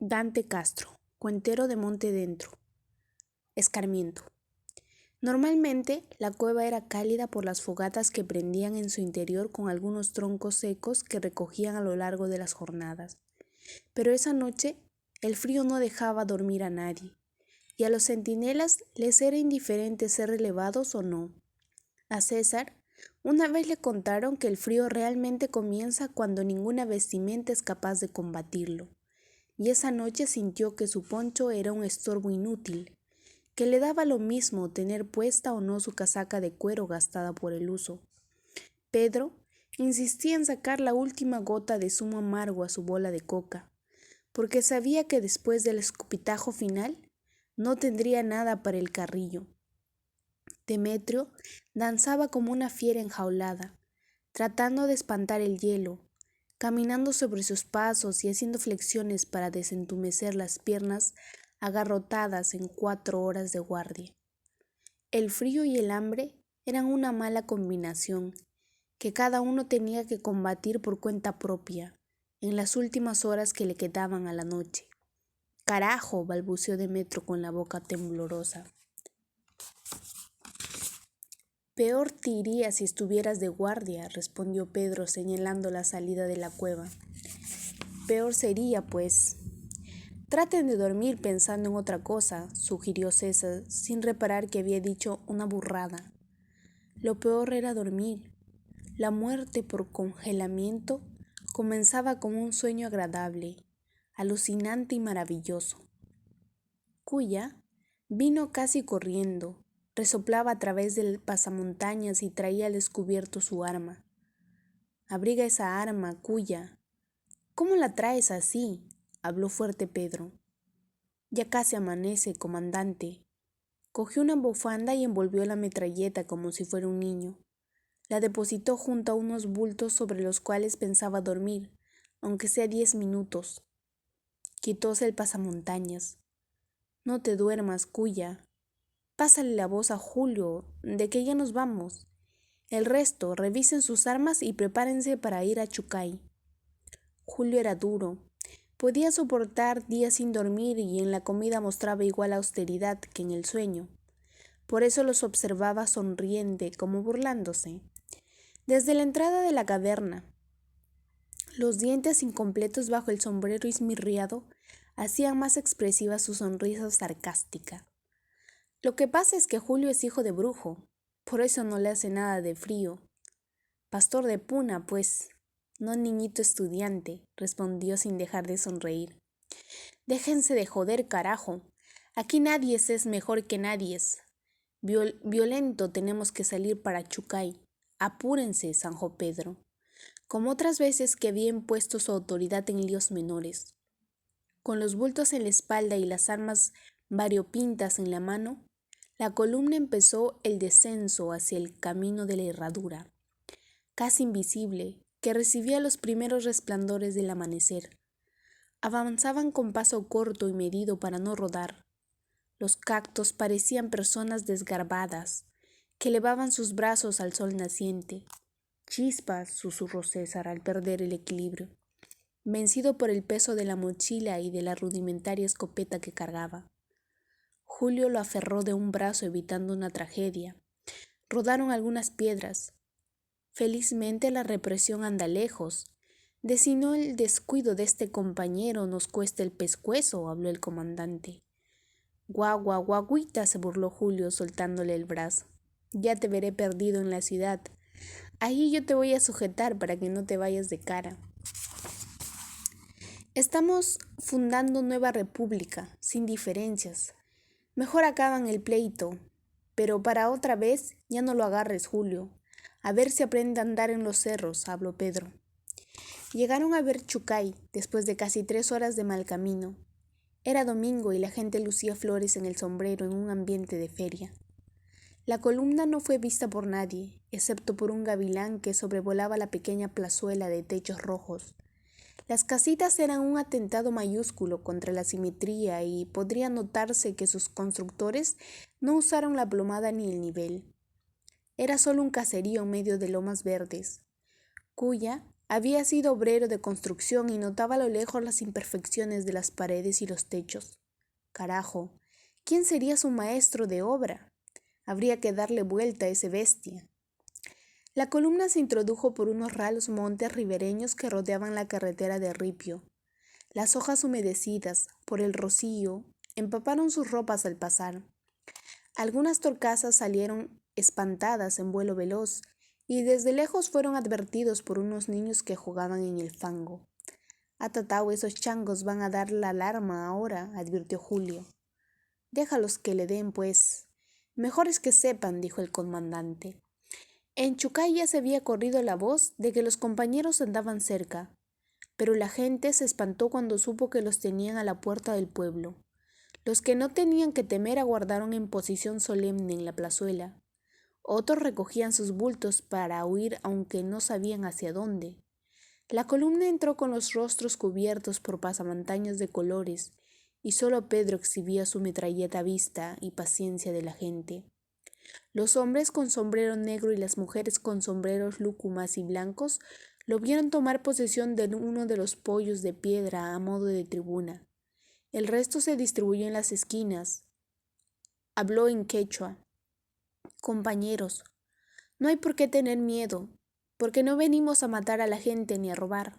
Dante Castro, cuentero de Monte Dentro. Escarmiento. Normalmente la cueva era cálida por las fogatas que prendían en su interior con algunos troncos secos que recogían a lo largo de las jornadas. Pero esa noche el frío no dejaba dormir a nadie, y a los centinelas les era indiferente ser relevados o no. A César una vez le contaron que el frío realmente comienza cuando ninguna vestimenta es capaz de combatirlo. Y esa noche sintió que su poncho era un estorbo inútil, que le daba lo mismo tener puesta o no su casaca de cuero gastada por el uso. Pedro insistía en sacar la última gota de zumo amargo a su bola de coca, porque sabía que después del escupitajo final no tendría nada para el carrillo. Demetrio danzaba como una fiera enjaulada, tratando de espantar el hielo, caminando sobre sus pasos y haciendo flexiones para desentumecer las piernas agarrotadas en 4 horas de guardia. El frío y el hambre eran una mala combinación, que cada uno tenía que combatir por cuenta propia, en las últimas horas que le quedaban a la noche. «Carajo», balbuceó Demetrio con la boca temblorosa. «Peor te iría si estuvieras de guardia», respondió Pedro señalando la salida de la cueva. «Peor sería, pues». «Traten de dormir pensando en otra cosa», sugirió César, sin reparar que había dicho una burrada. Lo peor era dormir. La muerte por congelamiento comenzaba como un sueño agradable, alucinante y maravilloso. Cuya vino casi corriendo, resoplaba a través del pasamontañas y traía al descubierto su arma. «Abriga esa arma, Cuya». «¿Cómo la traes así?», habló fuerte Pedro. «Ya casi amanece, comandante». Cogió una bufanda y envolvió la metralleta como si fuera un niño. La depositó junto a unos bultos sobre los cuales pensaba dormir, aunque sea 10 minutos. Quitóse el pasamontañas. «No te duermas, Cuya. Pásale la voz a Julio de que ya nos vamos. El resto, revisen sus armas y prepárense para ir a Chucay». Julio era duro. Podía soportar días sin dormir y en la comida mostraba igual austeridad que en el sueño. Por eso los observaba sonriente, como burlándose. Desde la entrada de la caverna, los dientes incompletos bajo el sombrero esmirriado hacían más expresiva su sonrisa sarcástica. «Lo que pasa es que Julio es hijo de brujo, por eso no le hace nada de frío. Pastor de Puna, pues, no niñito estudiante», respondió sin dejar de sonreír. «Déjense de joder, carajo. Aquí nadie es mejor que nadie. Violento tenemos que salir para Chucay. Apúrense, zanjó Pedro, como otras veces que había impuesto su autoridad en líos menores. Con los bultos en la espalda y las armas variopintas en la mano, la columna empezó el descenso hacia el camino de la herradura, casi invisible, que recibía los primeros resplandores del amanecer. Avanzaban con paso corto y medido para no rodar. Los cactos parecían personas desgarbadas, que elevaban sus brazos al sol naciente. «Chispas», susurró César al perder el equilibrio, vencido por el peso de la mochila y de la rudimentaria escopeta que cargaba. Julio lo aferró de un brazo evitando una tragedia. Rodaron algunas piedras. «Felizmente la represión anda lejos. De si no el descuido de este compañero nos cuesta el pescuezo», habló el comandante. «Guagüita», se burló Julio soltándole el brazo. «Ya te veré perdido en la ciudad. Ahí yo te voy a sujetar para que no te vayas de cara. Estamos fundando nueva república, sin diferencias. Mejor acaban el pleito, pero para otra vez ya no lo agarres, Julio. A ver si aprende a andar en los cerros», habló Pedro. Llegaron a ver Chucay después de casi 3 horas de mal camino. Era domingo y la gente lucía flores en el sombrero en un ambiente de feria. La columna no fue vista por nadie, excepto por un gavilán que sobrevolaba la pequeña plazuela de techos rojos. Las casitas eran un atentado mayúsculo contra la simetría y podría notarse que sus constructores no usaron la plomada ni el nivel. Era solo un caserío en medio de lomas verdes. Cuya Había sido obrero de construcción y notaba a lo lejos las imperfecciones de las paredes y los techos. Carajo, ¿quién sería su maestro de obra? Habría que darle vuelta a ese bestia. La columna se introdujo por unos ralos montes ribereños que rodeaban la carretera de Ripio. Las hojas humedecidas por el rocío empaparon sus ropas al pasar. Algunas torcasas salieron espantadas en vuelo veloz y desde lejos fueron advertidos por unos niños que jugaban en el fango. Atatao, esos changos van a dar la alarma ahora, advirtió Julio. Déjalos que le den, pues. Mejor es que sepan, dijo el comandante. En Chucay ya se había corrido la voz de que los compañeros andaban cerca, pero la gente se espantó cuando supo que los tenían a la puerta del pueblo. Los que no tenían que temer aguardaron en posición solemne en la plazuela. Otros recogían sus bultos para huir aunque no sabían hacia dónde. La columna entró con los rostros cubiertos por pasamontañas de colores, y solo Pedro exhibía su metralleta vista y paciencia de la gente. Los hombres con sombrero negro y las mujeres con sombreros lúcumas y blancos lo vieron tomar posesión de uno de los pollos de piedra a modo de tribuna. El resto se distribuyó en las esquinas. Habló en quechua. Compañeros, no hay por qué tener miedo, porque no venimos a matar a la gente ni a robar.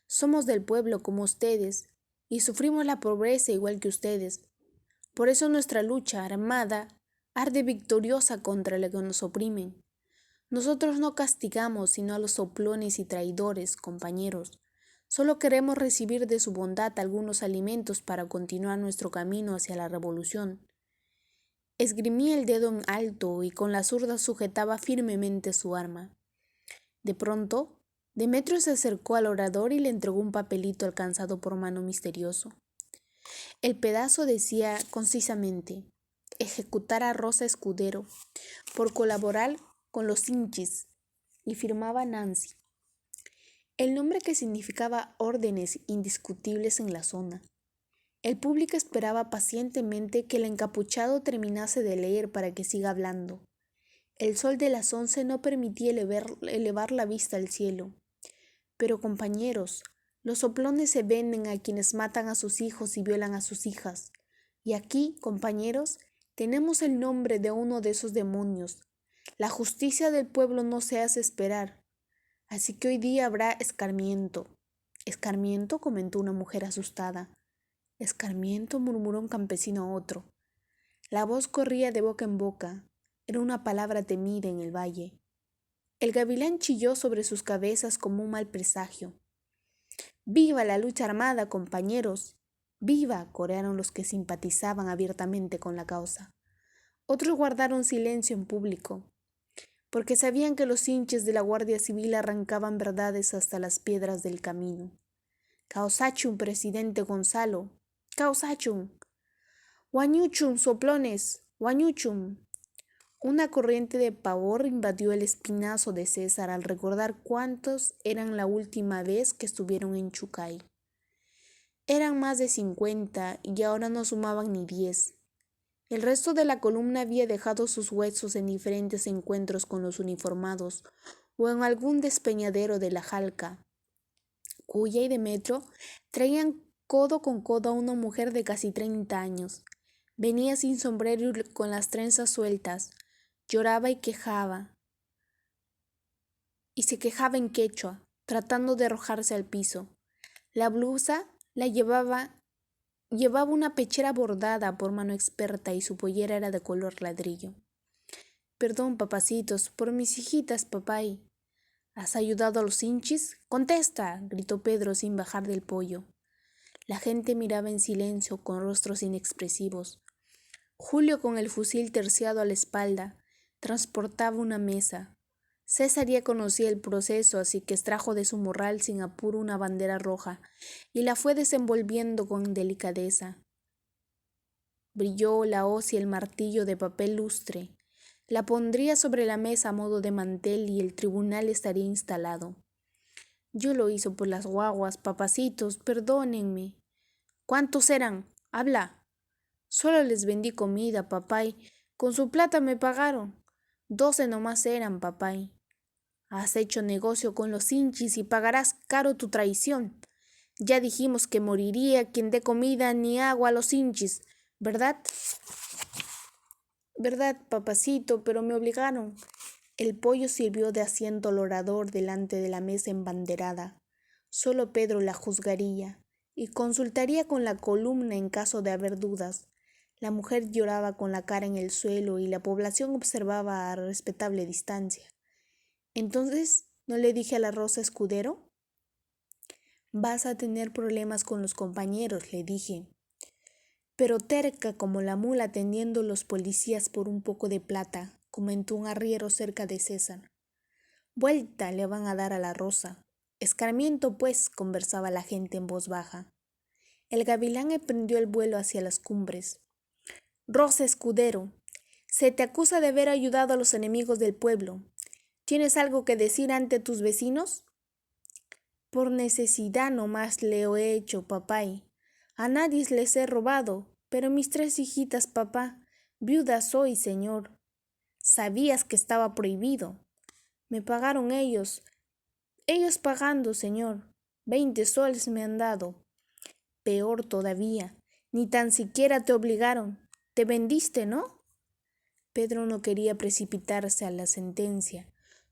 Somos del pueblo como ustedes y sufrimos la pobreza igual que ustedes. Por eso nuestra lucha armada arde victoriosa contra los que nos oprimen. Nosotros no castigamos sino a los soplones y traidores, compañeros. Solo queremos recibir de su bondad algunos alimentos para continuar nuestro camino hacia la revolución. Esgrimía el dedo en alto y con la zurda sujetaba firmemente su arma. De pronto, Demetrio se acercó al orador y le entregó un papelito alcanzado por mano misterioso. El pedazo decía concisamente: ejecutar a Rosa Escudero por colaborar con los hinchis, y firmaba Nancy. El nombre que significaba órdenes indiscutibles en la zona. El público esperaba pacientemente que el encapuchado terminase de leer para que siga hablando. El sol de las 11 no permitía elevar la vista al cielo. Pero compañeros, los soplones se venden a quienes matan a sus hijos y violan a sus hijas. Y aquí, compañeros, tenemos el nombre de uno de esos demonios. La justicia del pueblo no se hace esperar. Así que hoy día habrá escarmiento. ¿Escarmiento?, comentó una mujer asustada. Escarmiento, murmuró un campesino a otro. La voz corría de boca en boca. Era una palabra temida en el valle. El gavilán chilló sobre sus cabezas como un mal presagio. ¡Viva la lucha armada, compañeros! ¡Viva!, corearon los que simpatizaban abiertamente con la causa. Otros guardaron silencio en público, porque sabían que los hinches de la Guardia Civil arrancaban verdades hasta las piedras del camino. Causachum, presidente Gonzalo. Causachum. Guañuchum, soplones. Guañuchum. Una corriente de pavor invadió el espinazo de César al recordar cuántos eran la última vez que estuvieron en Chucay. Eran más de 50 y ahora no sumaban ni 10. El resto de la columna había dejado sus huesos en diferentes encuentros con los uniformados o en algún despeñadero de la Jalca. Cuya y Demetrio traían codo con codo a una mujer de casi 30 años. Venía sin sombrero y con las trenzas sueltas. Lloraba y se quejaba en quechua, tratando de arrojarse al piso. La blusa la llevaba una pechera bordada por mano experta y su pollera era de color ladrillo. Perdón, papacitos, por mis hijitas, papay. ¿Has ayudado a los hinchis? ¡Contesta!, gritó Pedro sin bajar del pollo. La gente miraba en silencio con rostros inexpresivos. Julio, con el fusil terciado a la espalda, transportaba una mesa. César ya conocía el proceso, así que extrajo de su morral sin apuro una bandera roja y la fue desenvolviendo con delicadeza. Brilló la hoz y el martillo de papel lustre. La pondría sobre la mesa a modo de mantel y el tribunal estaría instalado. Yo lo hizo por las guaguas, papacitos, perdónenme. ¿Cuántos eran? Habla. Solo les vendí comida, papay. Con su plata me pagaron. 12 nomás eran, papay. Has hecho negocio con los hinchis y pagarás caro tu traición. Ya dijimos que moriría quien dé comida ni agua a los hinchis, ¿verdad? ¿Verdad, papacito? Pero me obligaron. El pollo sirvió de asiento al orador delante de la mesa embanderada. Solo Pedro la juzgaría y consultaría con la columna en caso de haber dudas. La mujer lloraba con la cara en el suelo y la población observaba a respetable distancia. Entonces, ¿no le dije a la Rosa Escudero? Vas a tener problemas con los compañeros, le dije. Pero terca como la mula atendiendo los policías por un poco de plata, comentó un arriero cerca de César. Vuelta le van a dar a la Rosa. Escarmiento, pues, conversaba la gente en voz baja. El gavilán emprendió el vuelo hacia las cumbres. Rosa Escudero, se te acusa de haber ayudado a los enemigos del pueblo. ¿Tienes algo que decir ante tus vecinos? Por necesidad nomás le he hecho, papay. A nadie les he robado, pero mis 3 hijitas, papá, viuda soy, señor. Sabías que estaba prohibido. Me pagaron ellos. Ellos pagando, señor. 20 soles me han dado. Peor todavía, ni tan siquiera te obligaron. Te vendiste, ¿no? Pedro no quería precipitarse a la sentencia.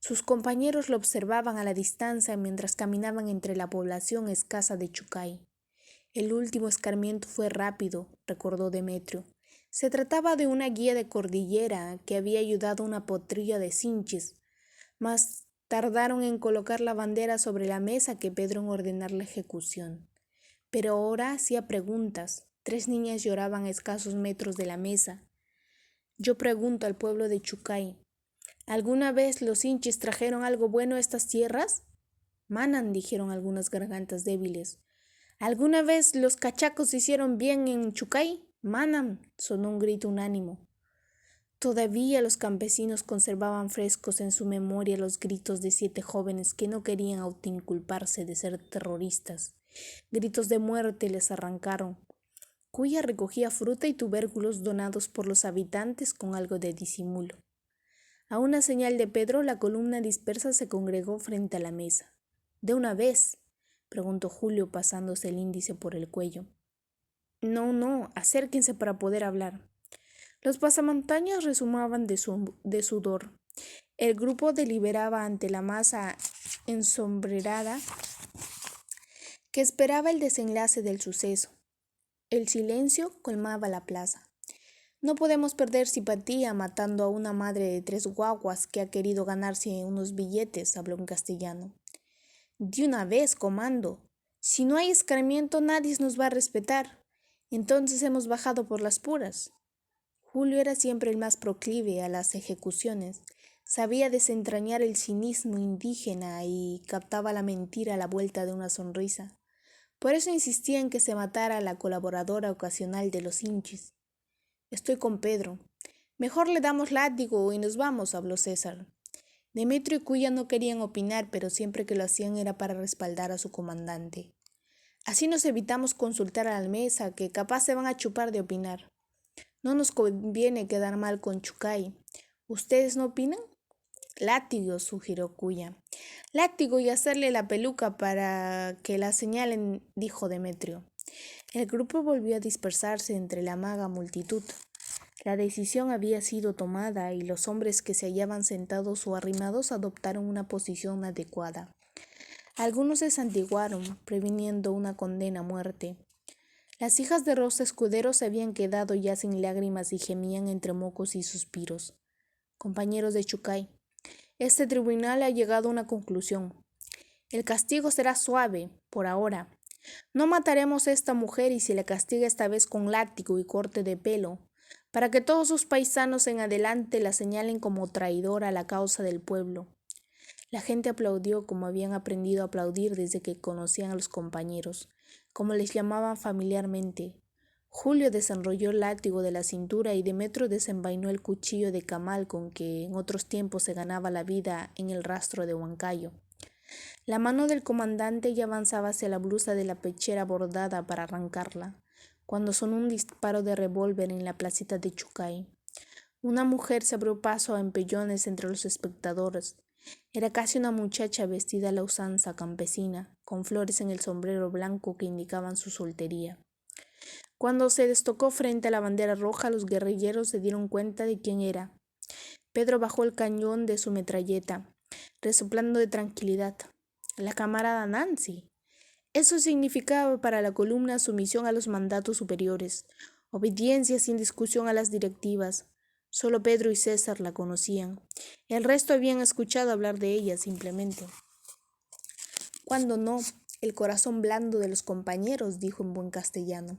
Sus compañeros lo observaban a la distancia mientras caminaban entre la población escasa de Chucay. El último escarmiento fue rápido, recordó Demetrio. Se trataba de una guía de cordillera que había ayudado a una potrilla de cinches, mas tardaron en colocar la bandera sobre la mesa que Pedro en ordenar la ejecución. Pero ahora hacía preguntas. 3 niñas lloraban a escasos metros de la mesa. Yo pregunto al pueblo de Chucay, ¿alguna vez los hinchis trajeron algo bueno a estas tierras? Manan, dijeron algunas gargantas débiles. ¿Alguna vez los cachacos hicieron bien en Chucay? Manan, sonó un grito unánimo. Todavía los campesinos conservaban frescos en su memoria los gritos de 7 jóvenes que no querían autoinculparse de ser terroristas. Gritos de muerte les arrancaron. Cuya recogía fruta y tubérculos donados por los habitantes con algo de disimulo. A una señal de Pedro, la columna dispersa se congregó frente a la mesa. ¿De una vez?, preguntó Julio pasándose el índice por el cuello. No, acérquense para poder hablar. Los pasamontañas rezumaban de sudor. El grupo deliberaba ante la masa ensombrerada que esperaba el desenlace del suceso. El silencio colmaba la plaza. No podemos perder simpatía matando a una madre de 3 guaguas que ha querido ganarse unos billetes, habló en castellano. De una vez, comando. Si no hay escarmiento, nadie nos va a respetar. Entonces hemos bajado por las puras. Julio era siempre el más proclive a las ejecuciones. Sabía desentrañar el cinismo indígena y captaba la mentira a la vuelta de una sonrisa. Por eso insistía en que se matara a la colaboradora ocasional de los hinchis. Estoy con Pedro. Mejor le damos látigo y nos vamos, habló César. Demetrio y Cuya no querían opinar, pero siempre que lo hacían era para respaldar a su comandante. Así nos evitamos consultar a la mesa, que capaz se van a chupar de opinar. No nos conviene quedar mal con Chucay. ¿Ustedes no opinan? Látigo, sugirió Cuya. Látigo y hacerle la peluca para que la señalen, dijo Demetrio. El grupo volvió a dispersarse entre la maga multitud. La decisión había sido tomada y los hombres que se hallaban sentados o arrimados adoptaron una posición adecuada. Algunos se santiguaron, previniendo una condena a muerte. Las hijas de Rosa Escudero se habían quedado ya sin lágrimas y gemían entre mocos y suspiros. Compañeros de Chucay, este tribunal ha llegado a una conclusión. El castigo será suave, por ahora. No mataremos a esta mujer y se le castiga esta vez con látigo y corte de pelo, para que todos sus paisanos en adelante la señalen como traidora a la causa del pueblo. La gente aplaudió como habían aprendido a aplaudir desde que conocían a los compañeros, como les llamaban familiarmente. Julio desenrolló el látigo de la cintura y Demetrio desenvainó el cuchillo de camal con que en otros tiempos se ganaba la vida en el rastro de Huancayo. La mano del comandante ya avanzaba hacia la blusa de la pechera bordada para arrancarla, cuando sonó un disparo de revólver en la placita de Chucay. Una mujer se abrió paso a empellones entre los espectadores. Era casi una muchacha vestida a la usanza campesina, con flores en el sombrero blanco que indicaban su soltería. Cuando se destacó frente a la bandera roja, los guerrilleros se dieron cuenta de quién era. Pedro bajó el cañón de su metralleta, resoplando de tranquilidad. La camarada Nancy. Eso significaba para la columna sumisión a los mandatos superiores, obediencia sin discusión a las directivas. Solo Pedro y César la conocían. El resto habían escuchado hablar de ella simplemente. Cuando no, el corazón blando de los compañeros, dijo en buen castellano.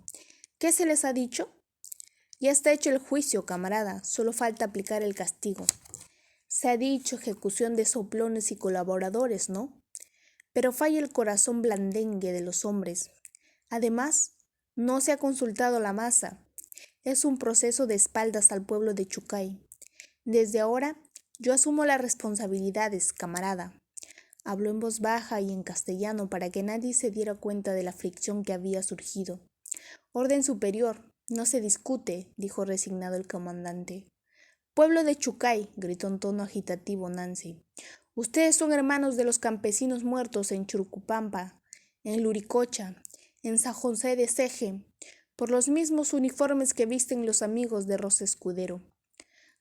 ¿Qué se les ha dicho? Ya está hecho el juicio, camarada, solo falta aplicar el castigo. Se ha dicho ejecución de soplones y colaboradores, ¿no? Pero falla el corazón blandengue de los hombres. Además, no se ha consultado la masa. Es un proceso de espaldas al pueblo de Chucay. Desde ahora, yo asumo las responsabilidades, camarada. Habló en voz baja y en castellano para que nadie se diera cuenta de la fricción que había surgido. Orden superior, no se discute, dijo resignado el comandante. Pueblo de Chucay, gritó en tono agitativo Nancy. Ustedes son hermanos de los campesinos muertos en Churucupampa, en Luricocha, en San José de Ceje, por los mismos uniformes que visten los amigos de Rosa Escudero.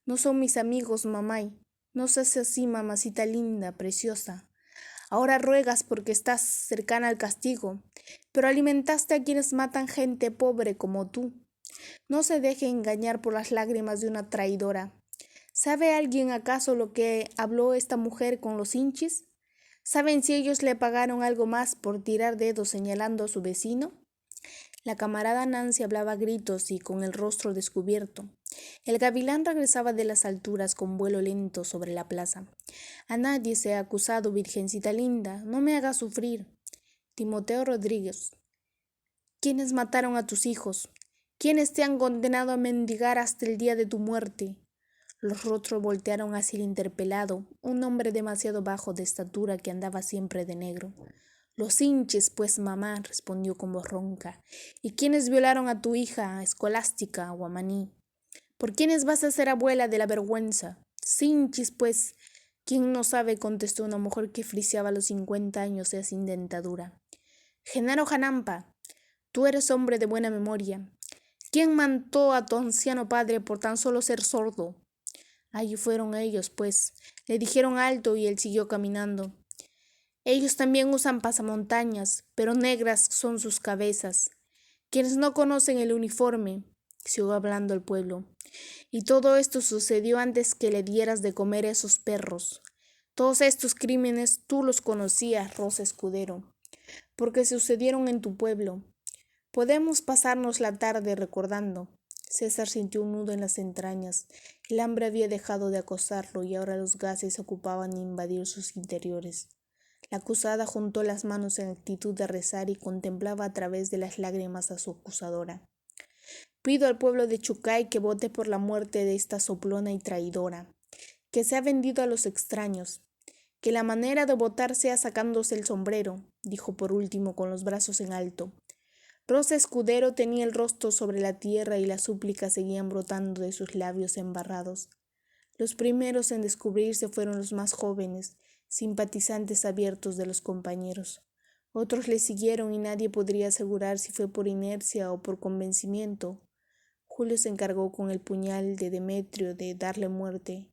No son mis amigos, mamay. No seas así, mamacita linda, preciosa. Ahora ruegas porque estás cercana al castigo, pero alimentaste a quienes matan gente pobre como tú. No se deje engañar por las lágrimas de una traidora. ¿Sabe alguien acaso lo que habló esta mujer con los hinchis? ¿Saben si ellos le pagaron algo más por tirar dedos señalando a su vecino? La camarada Nancy hablaba a gritos y con el rostro descubierto. El gavilán regresaba de las alturas con vuelo lento sobre la plaza. A nadie se ha acusado, virgencita linda, no me hagas sufrir. Timoteo Rodríguez. ¿Quiénes mataron a tus hijos? ¿Quiénes te han condenado a mendigar hasta el día de tu muerte? Los rostros voltearon hacia el interpelado, un hombre demasiado bajo de estatura que andaba siempre de negro. Los hinches, pues, mamá, respondió con voz ronca. ¿Y quiénes violaron a tu hija, Escolástica, Guamaní? ¿Por quiénes vas a ser abuela de la vergüenza? Sinchis, pues. ¿Quién no sabe? Contestó una mujer que friseaba los 50 años ya sin dentadura. Genaro Janampa, tú eres hombre de buena memoria. ¿Quién mató a tu anciano padre por tan solo ser sordo? Allí fueron ellos, pues. Le dijeron alto y él siguió caminando. Ellos también usan pasamontañas, pero negras son sus cabezas. Quienes no conocen el uniforme, siguió hablando el pueblo. Y todo esto sucedió antes que le dieras de comer a esos perros. Todos estos crímenes tú los conocías, Rosa Escudero, porque sucedieron en tu pueblo. Podemos pasarnos la tarde recordando. César sintió un nudo en las entrañas. El hambre había dejado de acosarlo y ahora los gases ocupaban de invadir sus interiores. La acusada juntó las manos en actitud de rezar y contemplaba a través de las lágrimas a su acusadora. Pido al pueblo de Chucay que vote por la muerte de esta soplona y traidora, que se ha vendido a los extraños. Que la manera de votar sea sacándose el sombrero, dijo por último con los brazos en alto. Rosa Escudero tenía el rostro sobre la tierra y las súplicas seguían brotando de sus labios embarrados. Los primeros en descubrirse fueron los más jóvenes, simpatizantes abiertos de los compañeros. Otros le siguieron y nadie podría asegurar si fue por inercia o por convencimiento. Julio se encargó con el puñal de Demetrio de darle muerte.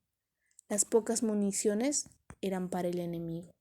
Las pocas municiones eran para el enemigo.